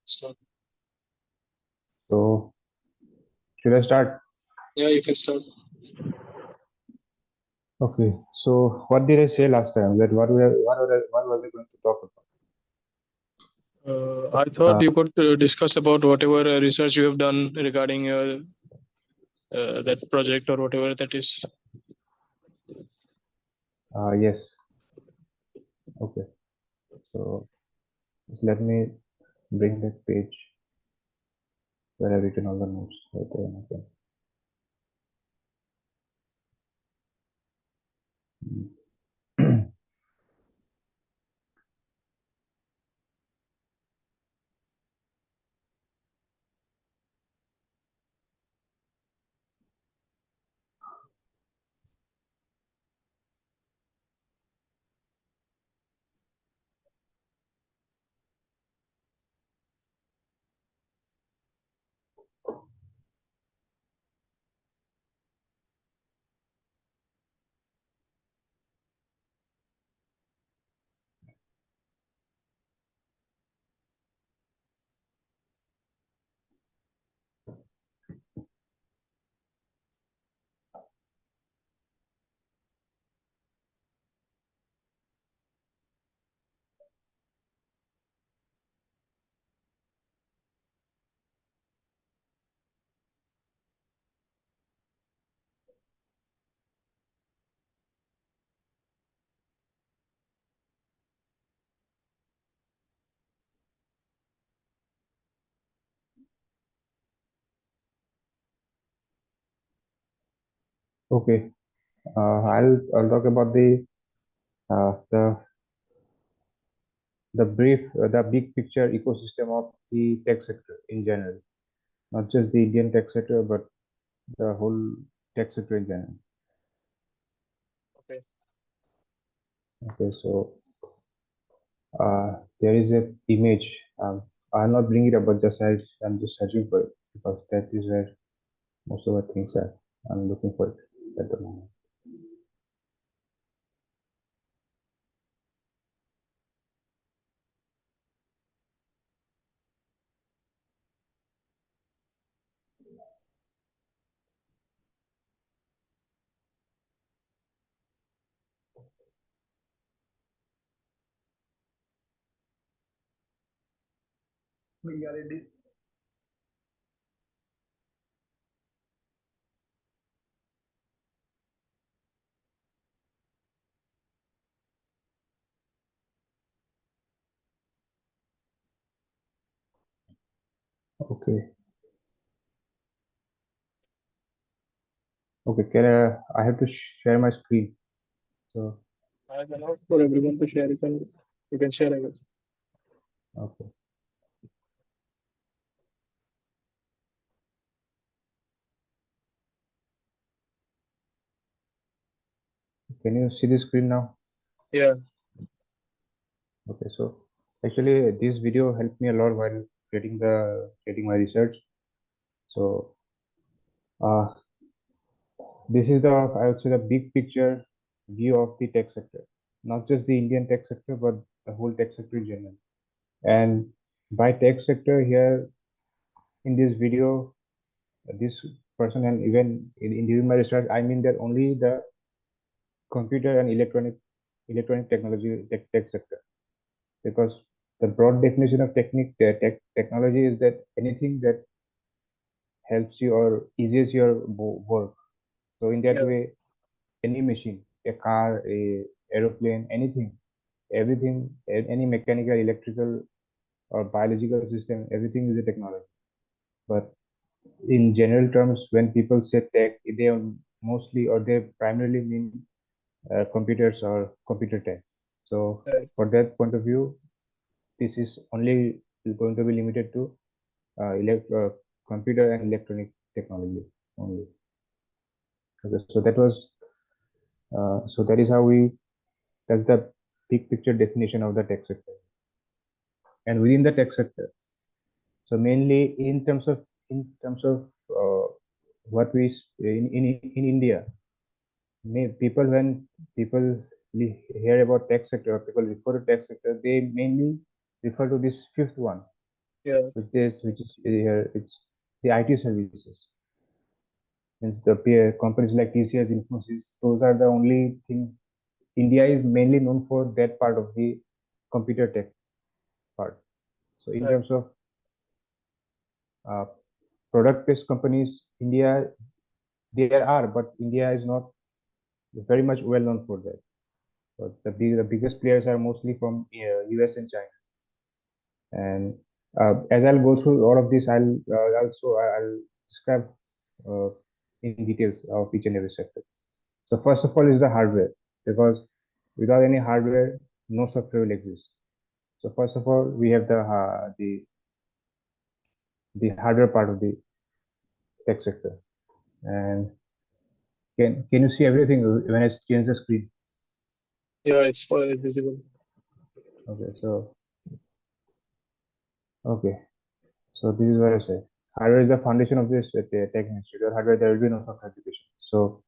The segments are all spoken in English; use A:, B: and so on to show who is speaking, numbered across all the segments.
A: Start.
B: So, should I start?
A: Yeah, you can start.
B: Okay. So, what did I say last time? That what was I going to talk about?
A: I thought you could discuss about whatever research you have done regarding that project or whatever that is.
B: Yes. Okay. So, just let me bring that page where I've written all the notes right there. Okay. Okay. I'll talk about the big picture ecosystem of the tech sector in general, not just the Indian tech sector, but the whole tech sector in general.
A: Okay.
B: Okay. So, there is a image. I'll not bring it up, but I'm just searching for it because that is where most of the things are. I'm looking for it at the moment. Okay. Okay. I have to share my screen. So,
A: I have allowed for everyone to share. You can share, I guess.
B: okay. Can you see the screen now?
A: Yeah.
B: Okay. So, actually, this video helped me a lot while creating my research. So, uh, this is I would say the big picture view of the tech sector, not just the Indian tech sector, but the whole tech sector in general. And by tech sector here in this video, this person and even in during my research, I mean that only the computer and electronic technology tech sector, because the broad definition of technology is that anything that helps you or eases your work. So in that
A: Yeah.
B: way, any machine, a car, a aeroplane, everything, any mechanical, electrical, or biological system, everything is a technology. But in general terms, when people say tech, they are mostly or they primarily mean computers or computer tech. So
A: Right.
B: for that point of view, this is only going to be limited to computer and electronic technology only. Okay, so that is that's the big picture definition of the tech sector. And within the tech sector, so mainly in terms of what we in India, when people hear about tech sector, or people refer to tech sector, they mainly refer to this fifth one,
A: Yeah.
B: which is here, it's the IT services. Means the peer companies like TCS, Infosys, those are the only thing. India is mainly known for that part of the computer tech part. So in
A: Right.
B: terms of uh, product-based companies, India there are, but India is not very much well known for that. But the biggest players are mostly from US and China. And as I'll go through all of this, I'll describe uh, in details of each and every sector. So first of all is the hardware, because without any hardware, no software will exist. So first of all, we have the hardware part of the tech sector. And can you see everything when I change the screen?
A: Yeah, it's visible.
B: Okay, okay, so this is what I say. Hardware is the foundation of this tech industry. Without hardware, there will be no software application. So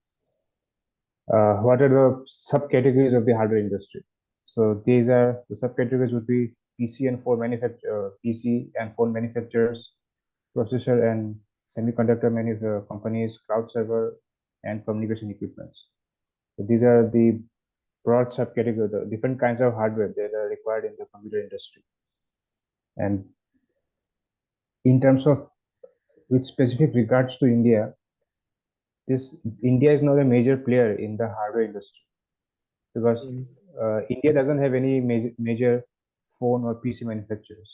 B: what are the subcategories of the hardware industry? So these are the subcategories would be PC and phone manufacturers, processor and semiconductor companies, cloud server, and communication equipments. So these are the broad subcategory, the different kinds of hardware that are required in the computer industry. And in terms of with specific regards to India, this India is not a major player in the hardware industry because
A: Mm.
B: India doesn't have any major phone or PC manufacturers.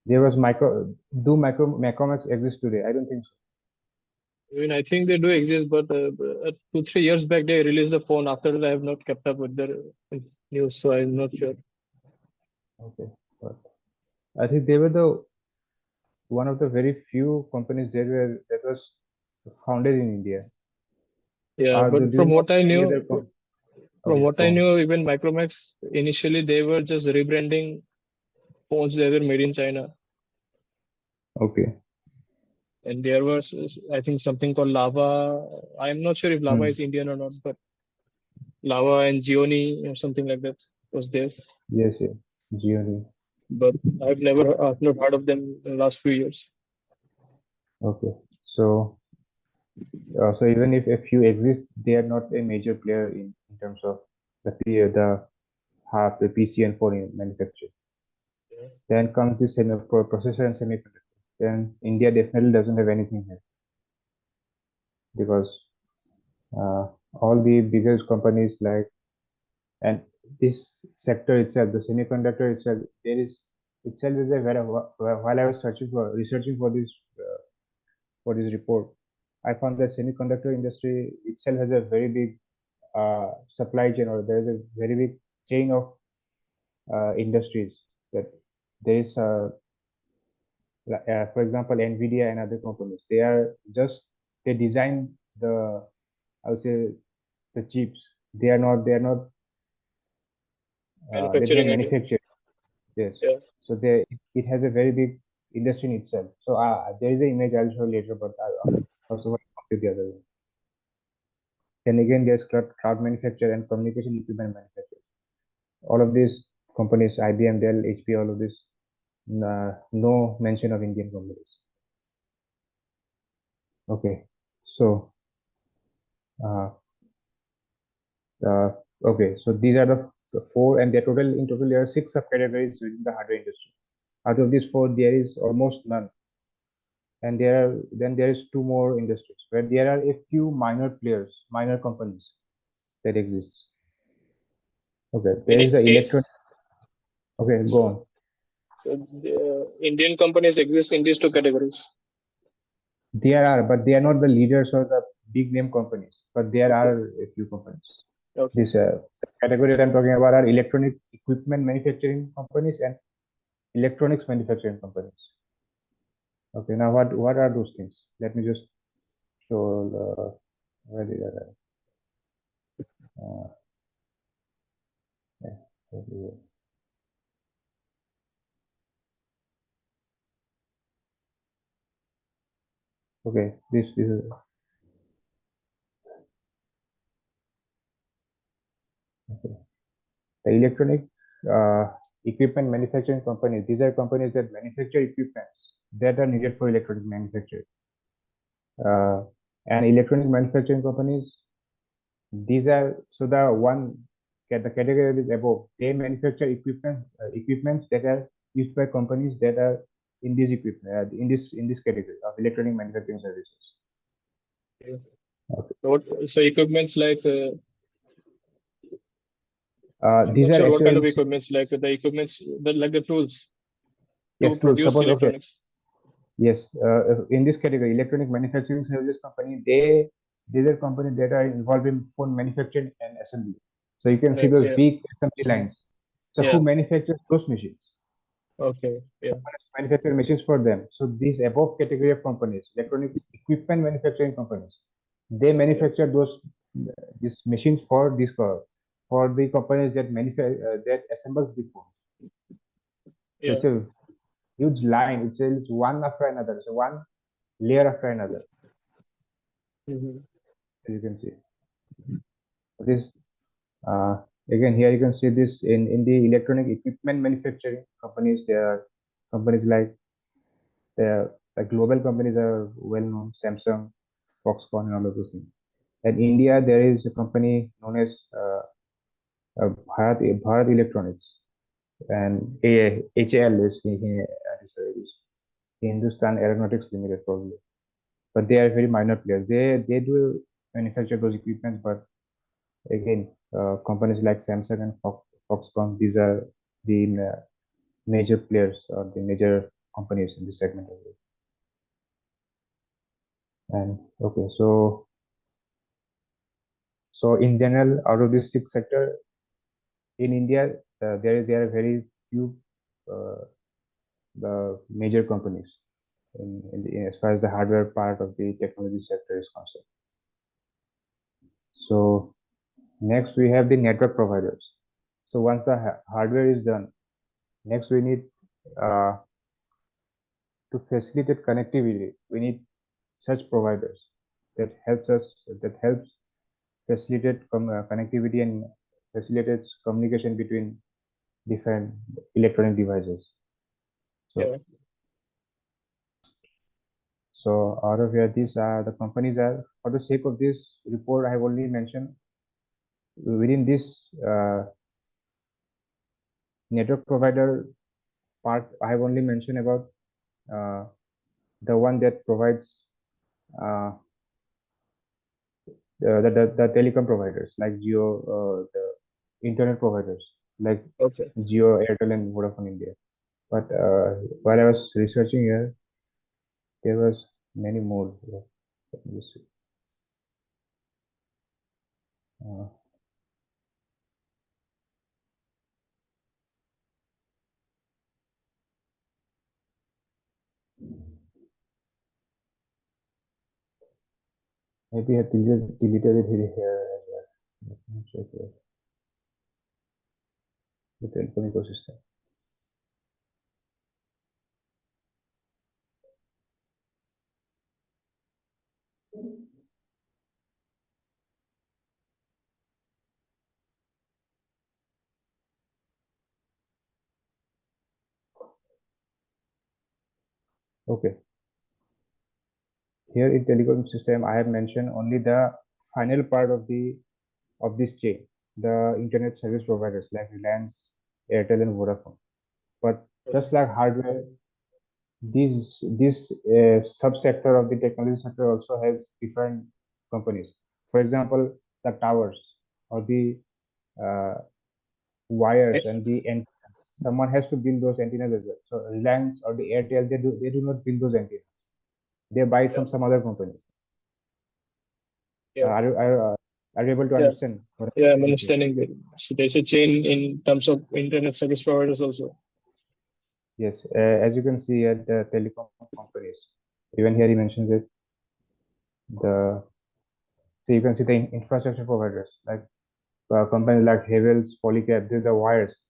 B: There was Macromax exist today? I don't think so.
A: I mean, I think they do exist, but 2, 3 years back they released the phone. After that, I have not kept up with their news, so I'm not sure.
B: Okay, but I think they were the one of the very few companies that was founded in India.
A: Yeah, but
B: Did you know any other
A: from
B: Okay,
A: what
B: go
A: I
B: on.
A: knew, even Micromax initially they were just rebranding phones that were made in China,
B: Okay.
A: and there was I think something called Lava. I'm not sure if Lava
B: Hmm.
A: is Indian or not, but Lava and Gioni or something like that was there.
B: Yes, yes. Gioni.
A: But I've not heard of them in the last few years.
B: Okay. So even if a few exist, they are not a major player in terms of the half the PC and phone manufacturing.
A: Yeah.
B: Then comes the processor and semiconductor. Then India definitely doesn't have anything here because uh, all the biggest companies like and this sector itself, the semiconductor itself, there is itself is a very while I was researching for this report, I found that semiconductor industry itself has a very big supply chain, or there is a very big chain of industries that there is for example Nvidia and other companies, they design the, I would say, the chips. They are not they don't
A: Manufacturing idea.
B: manufacture. Yes.
A: Yeah.
B: So it has a very big industry in itself. So there is an image I'll show later, but I'll also want to complete the other one. Then again, there's cloud manufacturer and communication equipment manufacturer. All of these companies, IBM, Dell, HP, all of this, no mention of Indian companies. Okay. So, uh, okay. So these are the four, and in total there are six subcategories within the hardware industry. Out of these four, there is almost none. And there is two more industries where there are a few minor companies that exist. Okay, there is
A: Meaning
B: the
A: they,
B: electron. Okay, go
A: so,
B: on.
A: so the Indian companies exist in these two categories.
B: There are, but they are not the leaders or the big name companies. But there
A: Okay.
B: are a few companies.
A: Okay.
B: This category that I'm talking about are electronic equipment manufacturing companies and electronics manufacturing companies. Okay, now what are those things? Let me just show the where did I? Uh, yeah, where did I- okay, this is okay. The electronic uh, equipment manufacturing companies. These are companies that manufacture equipments that are needed for electronic manufacturing. And electronic manufacturing companies, these are, so the category is above. They manufacture equipments that are used by companies that are in this equipment in this category of electronic manufacturing services.
A: Okay.
B: Okay.
A: So equipments like I'm
B: These
A: not
B: are
A: sure what kind of
B: actually,
A: equipments, like the equipments, like the tools to
B: yes, tools.
A: produce
B: Suppose, okay,
A: electronics.
B: yes, in this category, electronic manufacturing services company, these are companies that are involved in phone manufacturing and assembly. So you can see
A: Right.
B: those
A: Yeah.
B: big assembly lines. So
A: Yeah.
B: who manufactures those machines?
A: Okay. Yeah.
B: Someone else manufacture machines for them. So these above category of companies, electronic equipment manufacturing companies, they manufacture these machines for for the companies that manufacture that assembles the phone.
A: Yeah.
B: It's a huge line. It's one after another. So one layer after another.
A: Mhm.
B: As you can see this, again, here you can see this in the electronic equipment manufacturing companies. There are companies like global companies are well known, Samsung, Foxconn, and all of those things. In India, there is a company known as Bharat Electronics, and HAL is Hindustan Aeronautics Limited, probably. But they are very minor players. They do manufacture those equipments, but again, companies like Samsung and Foxconn, these are the major players or the major companies in this segment as well. And okay, so in general, out of these six sector in India, there are very few the major companies as far as the hardware part of the technology sector is concerned. So next we have the network providers. So once the hardware is done, next we need to facilitate connectivity. We need such providers that helps facilitate connectivity and facilitates communication between different electronic devices.
A: Yeah.
B: So out of here, these are the companies are, for the sake of this report, I have only mentioned within this network provider part, I have only mentioned about the one that provides the telecom providers like Jio, the internet providers like
A: Okay.
B: Jio, Airtel, and Vodafone India. But while I was researching here, there was many more. Let me see. Maybe I deleted it here as well. Let me check here. The telecom ecosystem. Okay. Here in telecom system, I have mentioned only the final part of this chain, the internet service providers like Reliance, Airtel, and Vodafone. But just like hardware, this subsector of the technology sector also has different companies. For example, the towers or the uh, wires and the antennas. Someone has to build those antennas as well. So Reliance or the Airtel, they do not build those antennas. They buy it from some other companies.
A: Yeah.
B: Are you able to
A: Yeah.
B: understand what
A: Yeah. I'm
B: I'm saying?
A: understanding that. So there's a chain in terms of internet service providers also.
B: Yes, as you can see at the telecom companies, even here he mentions it. So you can see the infrastructure providers like companies like Havels, Polycab. These are wires.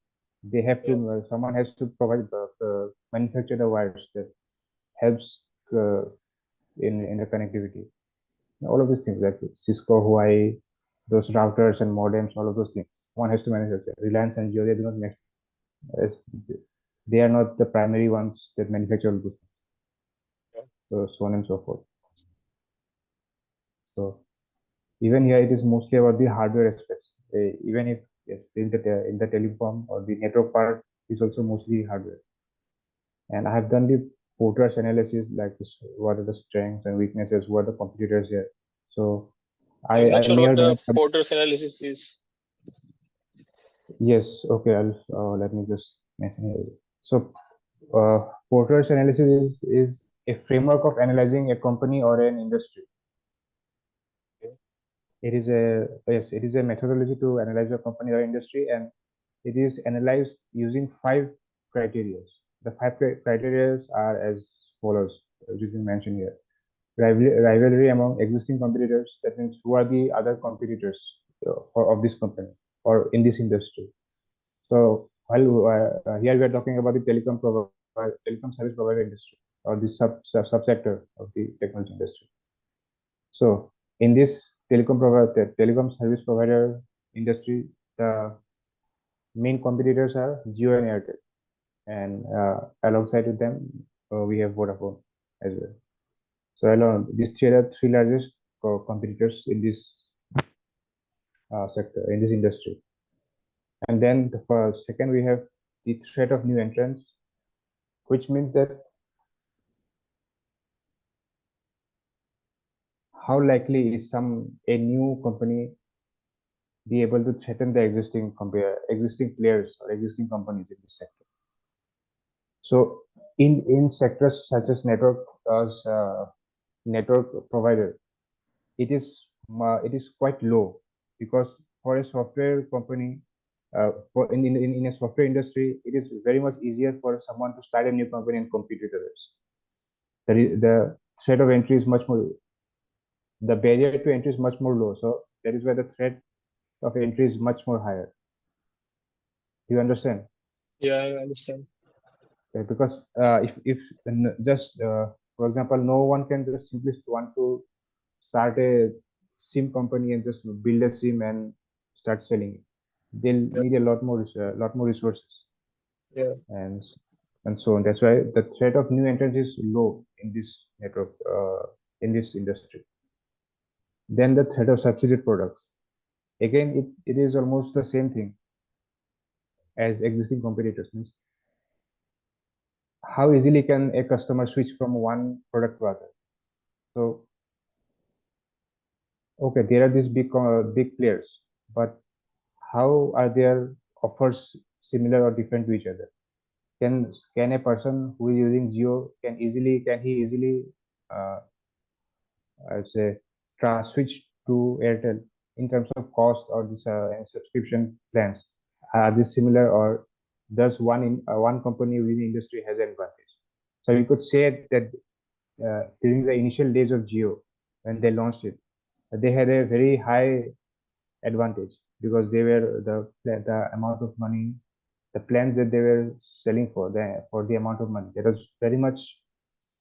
B: They have to. Someone has to provide manufacture the wires that helps uh, in the connectivity. All of these things like Cisco, Huawei, those routers and modems, all of those things. One has to manufacture. Reliance and Jio, they do not as they are not the primary ones that manufacture all those things.
A: Yeah.
B: So on and so forth. So even here, it is mostly about the hardware aspects. Even if yes, in the telecom or the network part is also mostly hardware. And I have done the Porter's analysis, like this, what are the strengths and weaknesses, what are the competitors here. So
A: I'm not
B: I
A: sure
B: may
A: what
B: or may
A: the
B: not come.
A: Porter's analysis is.
B: Yes, okay. Let me just mention here. So Porter's analysis is a framework of analyzing a company or an industry. It is a yes, it is a methodology to analyze a company or industry, and it is analyzed using 5 criteria. The 5 criteria are as follows, as you can mention here. Rivalry among existing competitors. That means who are the other competitors of this company or in this industry. So while here we are talking about the telecom service provider industry or the subsector of the technology industry. So in this telecom service provider industry, the main competitors are Jio and Airtel, and alongside with them we have Vodafone as well. So alone, these three are three largest competitors in this sector, in this industry. And then for second, we have the threat of new entrants, which means that how likely is a new company be able to threaten the existing players or existing companies in this sector. So in sectors such as network provider, it is quite low, because for a software company, in a software industry, it is very much easier for someone to start a new company and compete with others. The threat of entry is much more, the barrier to entry is much more low. So that is why the threat of entry is much more higher. Do you understand?
A: Yeah, I understand.
B: Because if just for example, no one can just simply want to start a SIM company and just build a SIM and start selling it. They'll
A: Yeah.
B: need a lot more resources.
A: Yeah.
B: And so on. That's why the threat of new entrants is low in this network, in this industry. Then the threat of substitute products. Again, it is almost the same thing as existing competitors. Means how easily can a customer switch from one product to other? So okay, there are these big players, but how are their offers similar or different to each other? Can a person who is using Jio can he easily uh, I would say switch to Airtel in terms of cost or this subscription plans? Are they similar, or does one company within the industry has an advantage? So you could say that during the initial days of Jio, when they launched it, they had a very high advantage, because they were the amount of money, the plans that they were selling for the amount of money, that was very much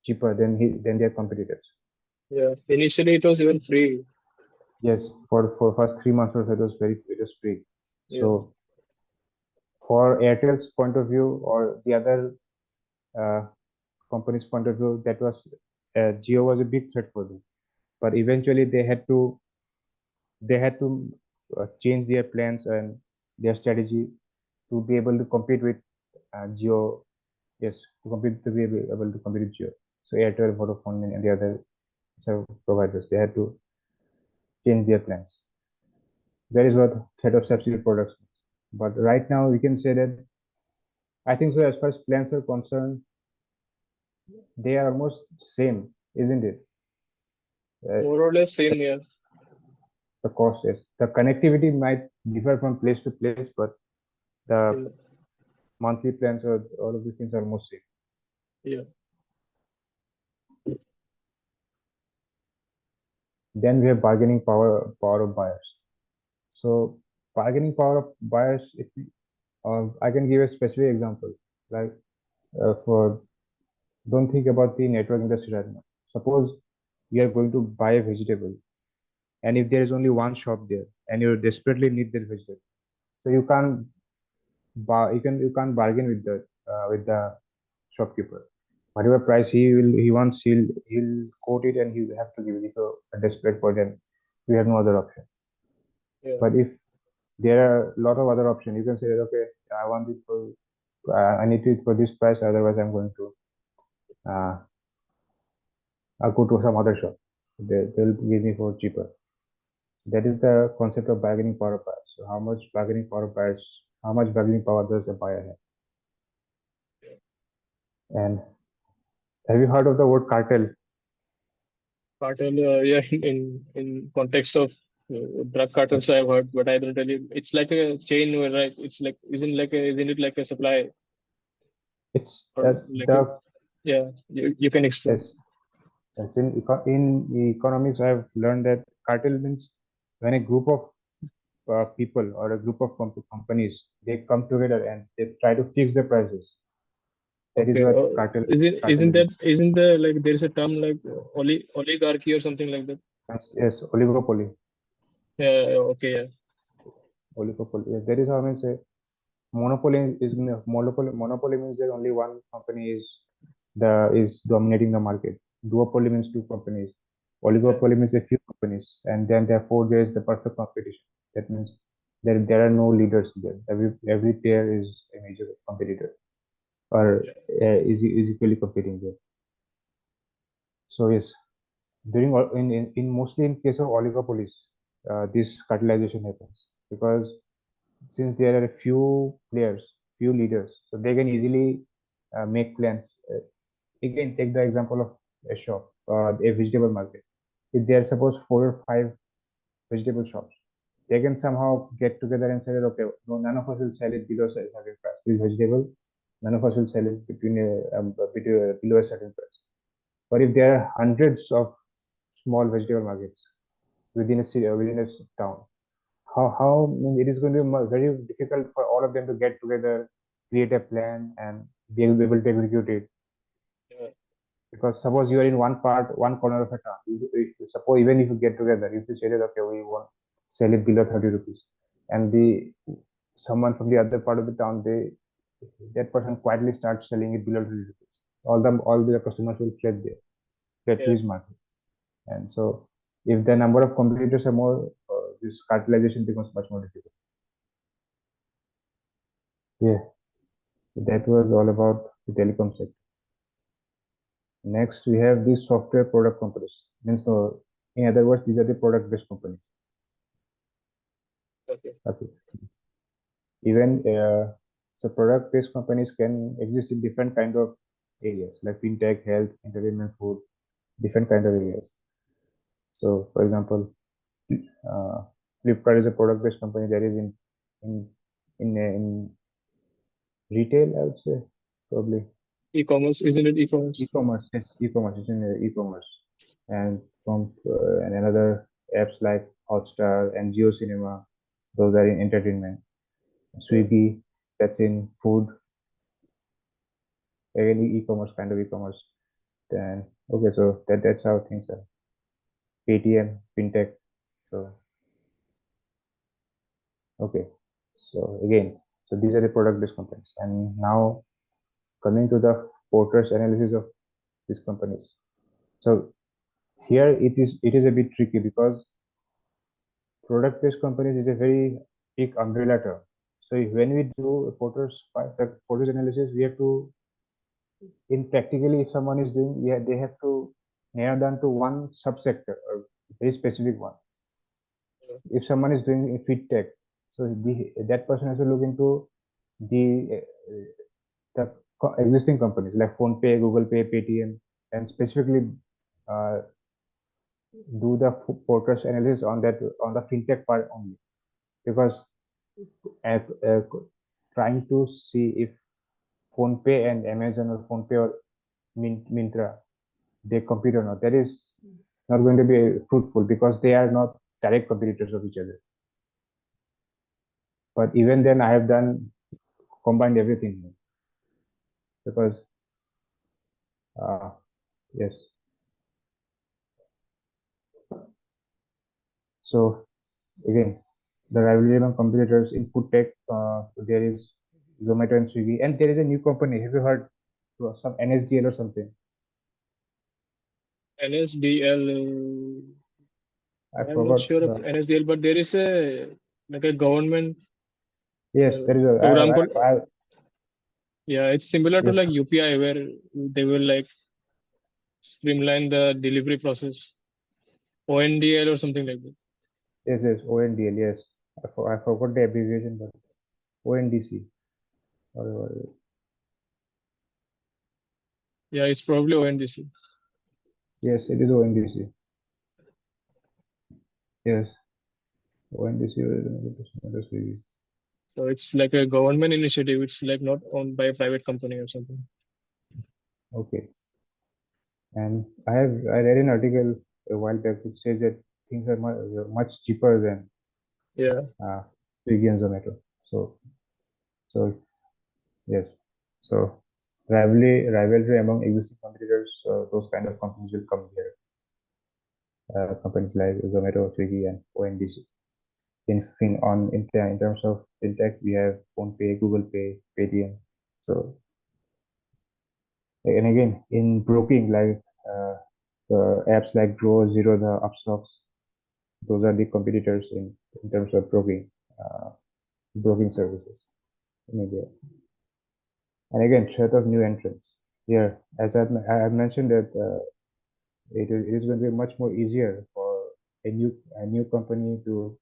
B: cheaper than their competitors.
A: Yeah. Initially, it was even free.
B: Yes, for first 3 months or so, it was free.
A: Yeah.
B: So for Airtel's point of view or the other uh, company's point of view, that was Jio was a big threat for them. But eventually they had to change their plans and their strategy to be able to compete with Jio. Yes, to be able to compete with Jio. So Airtel, Vodafone, and the other service providers, they had to change their plans. That is what threat of substitute products means. But right now we can say that I think so, as far as plans are concerned, they are almost same, isn't it?
A: More or less same. Yeah.
B: The cost is, the connectivity might differ from place to place, but the
A: Yeah.
B: monthly plans or all of these things are almost same.
A: Yeah.
B: Then we have power of buyers. So bargaining power of buyers, if I can give a specific example, like for don't think about the network industry right now. Suppose you are going to buy a vegetable, and if there is only one shop there and you desperately need that vegetable, so you can't you can't bargain with the shopkeeper. Whatever price he wants, he'll quote it and he'll have to give it. If you're desperate for them, we have no other option.
A: Yeah.
B: But if there are a lot of other options, you can say that, okay, I want it for I need it for this price, otherwise I'm going to uh, I'll go to some other shop. They'll give me for cheaper. That is the concept of bargaining power of buyers. So how much bargaining power does a buyer have? And have you heard of the word cartel?
A: Cartel, yeah, in context of drug cartels, I've heard, but I don't really. It's like a chain where, like, it's like, isn't it like a supply,
B: It's
A: or like a,
B: the
A: yeah, you can explain.
B: yes, yes. In economics, I've learned that cartel means when a group of people or a group of companies they come together and they try to fix the prices. That is
A: Okay,
B: what cartel
A: isn't
B: is.
A: that, isn't there, like, there's a term like oligarchy or something like that?
B: Yes, oligopoly.
A: Yeah, okay, yeah,
B: Oligopoly. Yes, that is how I mean say monopoly means that only one company is dominating the market. Duopoly means two companies.
A: yeah,
B: Oligopoly means a few companies, and then therefore there is the perfect competition. That means there are no leaders there. Every player is a major competitor or
A: yeah.
B: is equally competing there. So yes, in mostly in case of oligopolies, this cartelization happens because since there are a few players, few leaders, so they can easily make plans. Again, take the example of a shop, a vegetable market. If there are suppose 4 or 5 vegetable shops, they can somehow get together and say that okay, no, none of us will sell it below a certain price. This vegetable, none of us will sell it below a certain price. But if there are hundreds of small vegetable markets within a city or within a town, how I mean, it is going to be very difficult for all of them to get together, create a plan, and be able to execute it.
A: Yeah.
B: Because suppose you are in one corner of a town. Suppose even if you get together, if you say that okay, we want sell it below 30 rupees, and the someone from the other part of the town, that person quietly starts selling it below 30 rupees. All the customers will fled to
A: Yeah.
B: his market, and so if the number of competitors are more, this cartelization becomes much more difficult. Yeah, that was all about the telecom sector. Next, we have these software product companies. Means, in other words, these are the product-based companies.
A: Okay.
B: Okay. Even so, product-based companies can exist in different kind of areas like fintech, health, entertainment, food, different kind of areas. So, for example, uh, Flipkart is a product-based company that is in in retail, I would say, probably.
A: E-commerce, isn't it e-commerce?
B: E-commerce, yes, e-commerce. It's in e-commerce, and from and another apps like Hotstar and Geo Cinema, those are in entertainment.
A: Yeah.
B: Swiggy, that's in food. Again, e-commerce kind of e-commerce. Then okay, so that's how things are. Paytm, fintech. So okay, so again, so these are the product-based companies, and now coming to the Porter's analysis of these companies. So here it is a bit tricky because product-based companies is a very big umbrella term. So when we do Porter's analysis, we have to, in practically, if someone is doing, yeah, they have to narrow down to one subsector or very specific one.
A: Yeah.
B: If someone is doing a feed tech, so that person has to look into the existing companies like PhonePe, Google Pay, Paytm, and specifically uh, do the Porter's analysis on the fintech part only because at, trying to see if PhonePe and Amazon or PhonePe or Mintra they compete or not. That is not going to be fruitful because they are not direct competitors of each other. But even then, I have combined everything here because yes. So again, the rivalry among competitors in food tech, there is Zomato and Swiggy, and there is a new company. Have you heard some NSDL or something?
A: NSDL.
B: I
A: I'm not
B: forgot.
A: sure of NSDL, but there is a like a government
B: Yes, there is a.
A: program called.
B: I
A: Yeah, it's similar to
B: yes,
A: like UPI where they will like streamline the delivery process. ONDL or something like that.
B: yes, ONDL. Yes, I forgot the abbreviation, but ONDC. Or,
A: Yeah, it's probably ONDC.
B: yes, it is ONDC. Yes, ONDC.
A: So it's like a government initiative. It's like not owned by a private company or something.
B: Okay. And I read an article a while back which says that things are much cheaper than
A: Yeah.
B: Swiggy and Zomato. So yes, so rivalry among existing competitors, those kind of companies will come here. Companies like Zomato, Swiggy, and ONDC. In terms of fintech, we have PhonePe, Google Pay, Paytm. So and again in broking, like the apps like Grow, Zero, the Upstocks, those are the competitors in terms of broking services in India. And again, threat of new entrants. Here, as I have mentioned that it is going to be much more easier for a new company to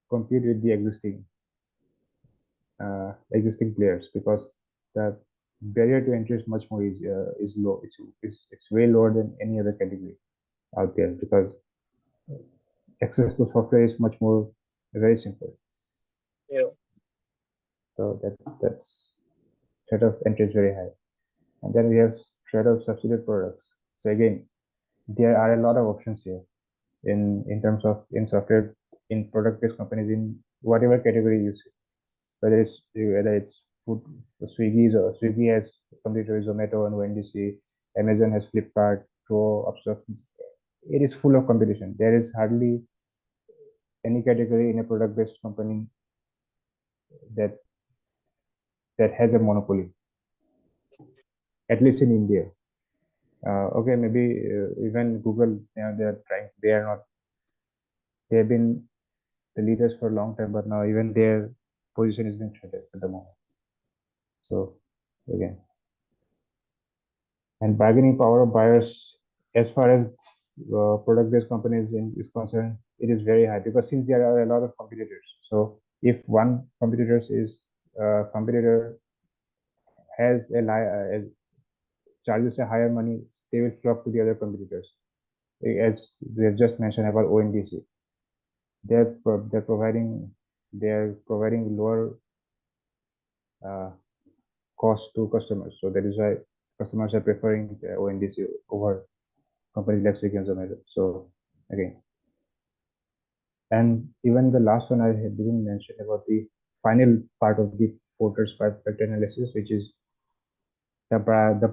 B: compete with the existing players, because the barrier to entry is much more easy, is low. It's way lower than any other category out there, because access to software is much more very simple.
A: Yeah.
B: So that's threat of entry is very high. And then we have threat of substitute products. So again, there are a lot of options here in terms of in software, in product-based companies, in whatever category you see, whether it's food. Swiggy has competitors, Zomato and ONDC. Amazon has Flipkart, Pro, Upstox. It is full of competition. There is hardly any category in a product-based company that has a monopoly, at least in India. Okay, maybe even Google, they are not, they have been the leaders for a long time, but now even their position is being threatened at the moment. So again, and bargaining power of buyers, as far as product-based companies is concerned, it is very high, because since there are a lot of competitors. So if one competitor has charges a higher money, they will flock to the other competitors. As we have just mentioned about ONDC, they're providing lower uh, cost to customers. So that is why customers are preferring the ONDC over companies like Swiggy and Zomato. So again, and even the last one I didn't mention about the final part of the Porter's five factor analysis, which is the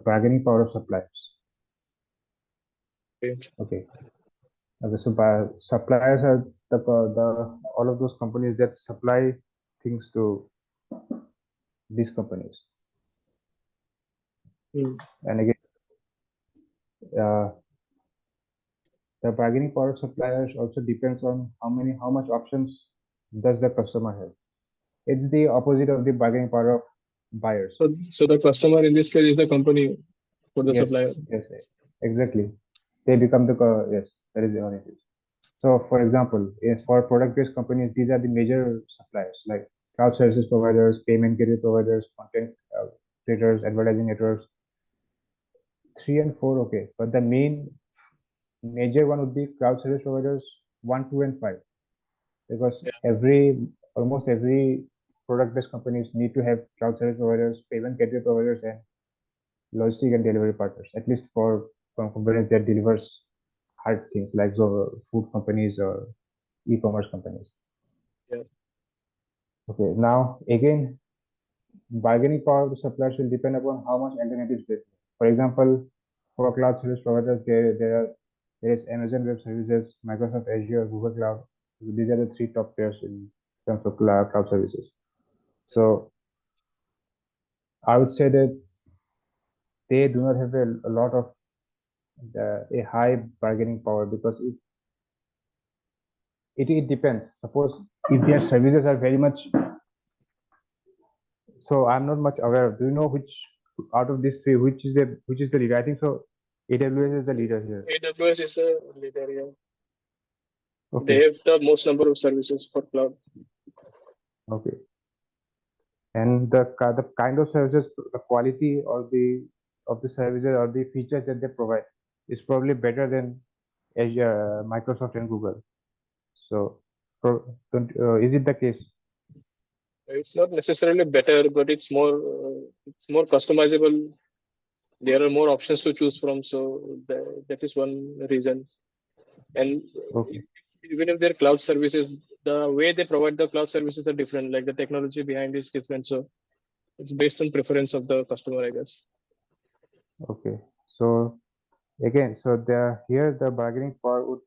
B: bargaining power of suppliers.
A: Okay.
B: Okay. Okay, so suppliers are the all of those companies that supply things to these companies.
A: Hmm.
B: And again, uh, the bargaining power of suppliers also depends on how much options does the customer have. It's the opposite of the bargaining power of buyers.
A: So the customer in this case is the company for the
B: Yes,
A: supplier.
B: yes, exactly. They become yes, that is the only thing. So, for example, yes, for product-based companies, these are the major suppliers like cloud services providers, payment gateway providers, content creators, advertising networks. Three and four, okay, but the main major one would be cloud service providers, one, two, and five, because
A: Yeah.
B: almost every product-based companies need to have cloud service providers, payment gateway providers, and logistic and delivery partners, at least for companies that delivers hard things like food companies or e-commerce companies.
A: Yeah.
B: Okay, now again, bargaining power of the suppliers will depend upon how much alternatives they have. For example, for cloud service providers, there is Amazon Web Services, Microsoft Azure, Google Cloud. These are the three top players in terms of cloud services. So I would say that they do not have a lot of a high bargaining power, because it depends. Suppose if their services are very much, so I'm not much aware. Do you know which out of these three, which is the leader? I think so. AWS is the leader here.
A: AWS is the leader here.
B: Okay,
A: They have the most number of services for cloud.
B: okay. And the kind of services, the quality or the of the services or the features that they provide is probably better than Azure, Microsoft, and Google. So, is it the case?
A: It's not necessarily better, but it's more customizable. There are more options to choose from, so that is one reason. And
B: Okay,
A: even if they're cloud services, the way they provide the cloud services are different. Like the technology behind is different, so it's based on preference of the customer, I guess.
B: okay. So again, so here the bargaining power would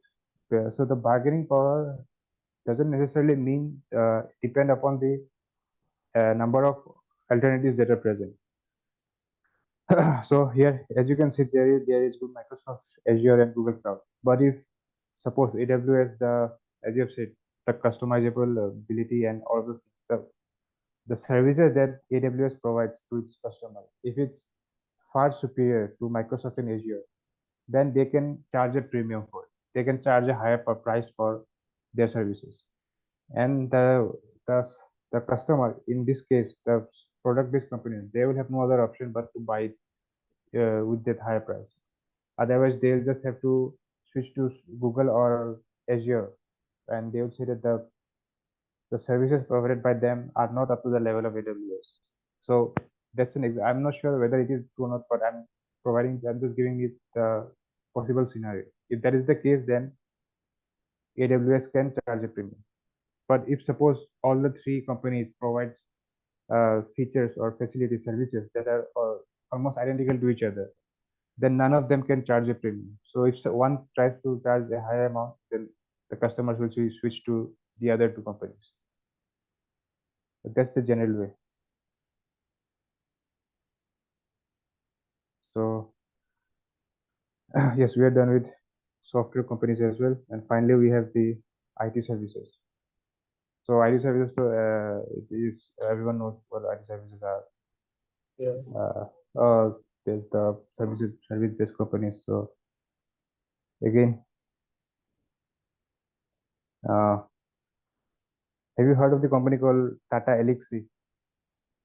B: so the bargaining power doesn't necessarily mean depend upon the number of alternatives that are present. So here, as you can see, there is Microsoft Azure and Google Cloud. But if suppose AWS, as you have said, the customizable ability and all those things, the services that AWS provides to its customer, if it's far superior to Microsoft and Azure, then they can charge a premium for it. They can charge a higher price for their services. And the the customer, in this case, the product-based company, they will have no other option but to buy it with that higher price. Otherwise, they'll just have to switch to Google or Azure, and they will say that the services provided by them are not up to the level of AWS. So that's I'm not sure whether it is true or not, but I'm just giving it the possible scenario. If that is the case, then AWS can charge a premium. But if suppose all the three companies provide features or facility services that are almost identical to each other, then none of them can charge a premium. So if one tries to charge a higher amount, then the customers will switch to the other two companies. But that's the general way. So yes, we are done with software companies as well, and finally we have the IT services. So IT services, it is everyone knows what IT services are.
A: Yeah.
B: There's the service-based companies. So again, uh, have you heard of the company called Tata Elxsi?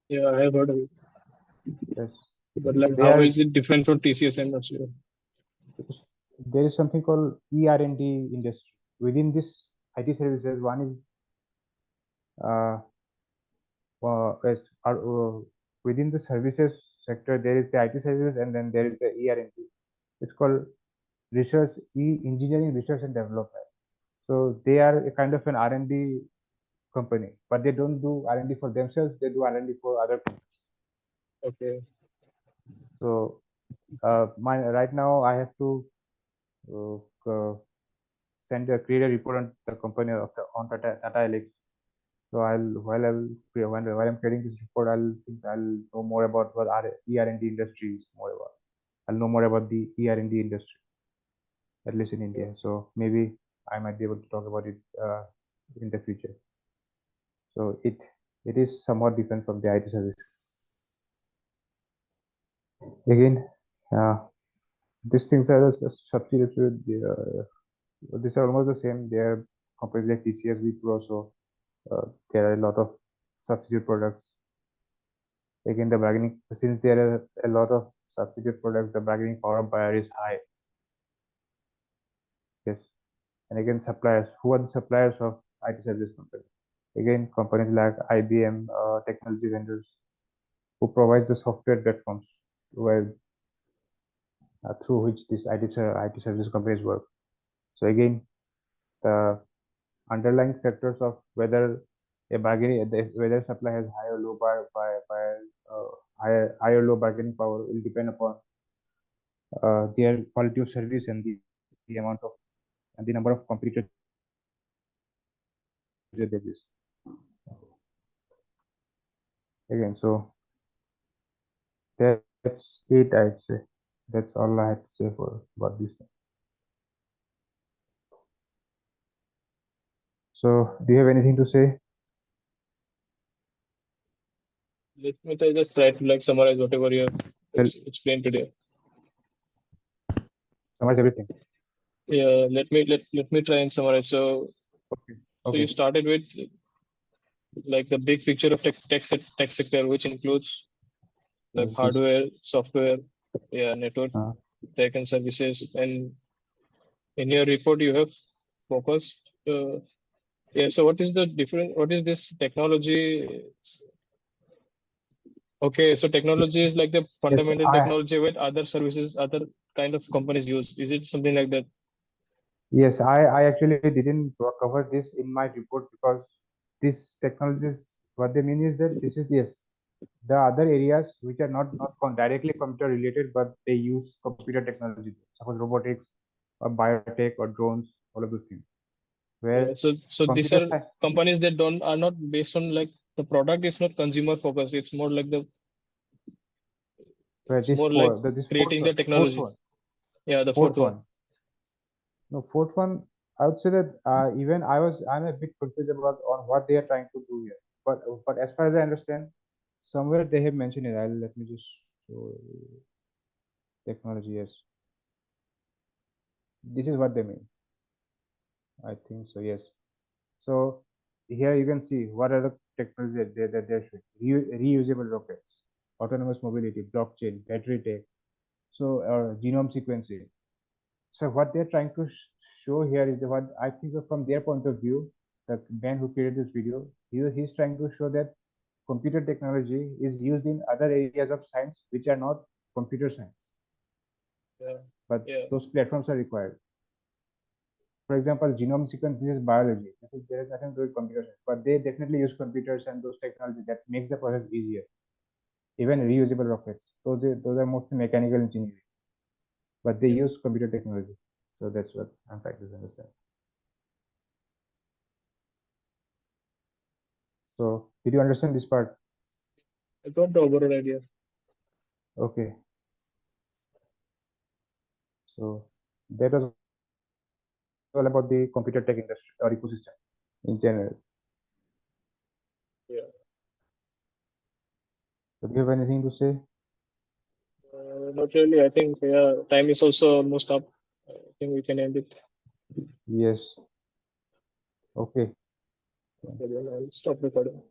A: Yeah, I have heard of it.
B: Yes,
A: But like,
B: they
A: how
B: are.
A: is it different from TCS? I'm not sure.
B: There is something called ER&D industry. Within this IT services, one is uh, within the services sector, there is the IT services, and then there is the ER&D. It's called engineering research and development. So they are a kind of an R&D company, but they don't do R&D for themselves. They do R&D for other companies.
A: Okay.
B: So right now I have to create a report on the company on Tata Elxsi. So while I'm creating this report, I'll know more about what ER&D industry is more about. I'll know more about the ER&D industry, at least in India. So maybe I might be able to talk about it in the future. So it is somewhat different from the IT service. Again, these things are just substitutes. These are almost the same. They are companies like TCS, Wipro. So there are a lot of substitute products. Again, the bargaining, since there are a lot of substitute products, the bargaining power of buyer is high. Yes. And again, suppliers. Who are the suppliers of IT service companies? Again, companies like IBM, technology vendors, who provides the software platforms where through which these IT service companies work. So again, the underlying factors of whether whether supply has high or low high or low bargaining power will depend upon their quality of service and the amount of and the number of competitors that they use. Again, so That's it, I'd say. That's all I had to say for about this thing. So, do you have anything to say?
A: Let me just try to like summarize whatever you have
B: Tell,
A: explained today.
B: summarize everything.
A: Yeah, let me try and summarize. So
B: Okay.
A: so you
B: Okay.
A: started with like the big picture of tech sector, which includes like
B: Services.
A: hardware, software, yeah, network,
B: Uh,
A: tech and services. And in your report, you have focused. Yeah. So what is the difference? What is this technology? Okay. So technology is like the
B: yes,
A: fundamental technology with other services, other kind of companies use. Is it something like that?
B: I actually didn't cover this in my report because these technologies, what they mean is that this is yes, the other areas which are not directly computer related, but they use computer technology, suppose robotics or biotech or drones, all of those things.
A: Yeah.
B: Where
A: So these
B: computer
A: are companies that don't are not based on like the product is not consumer focused. It's more like
B: where
A: it's more like
B: this
A: creating the technology. Yeah, the fourth
B: fourth
A: one.
B: one. No, fourth one, I would say that even I'm a bit confused about on what they are trying to do here. But as far as I understand, somewhere they have mentioned it. Let me just show you. Technology. Yes, this is what they mean. I think so. Yes. So here you can see what are the technologies that they're showing. Reusable rockets, autonomous mobility, blockchain, battery tech, so genome sequencing. So what they're trying to show here is what I think from their point of view, the man who created this video, he's trying to show that computer technology is used in other areas of science which are not computer science,
A: Yeah.
B: but
A: Yeah.
B: those platforms are required. For example, genome sequence, this is biology. There is nothing to do with computer science, but they definitely use computers and those technology that makes the process easier. Even reusable rockets, those are mostly mechanical engineering, but they use computer technology. So that's what I'm trying to understand. So did you understand this part?
A: I got the overall idea.
B: Okay. So that was all about the computer tech industry or ecosystem in general.
A: Yeah.
B: So do you have anything to say?
A: Not really. I think yeah, time is also almost up. I think we can end it.
B: Yes. Okay.
A: Okay, then I'll stop recording.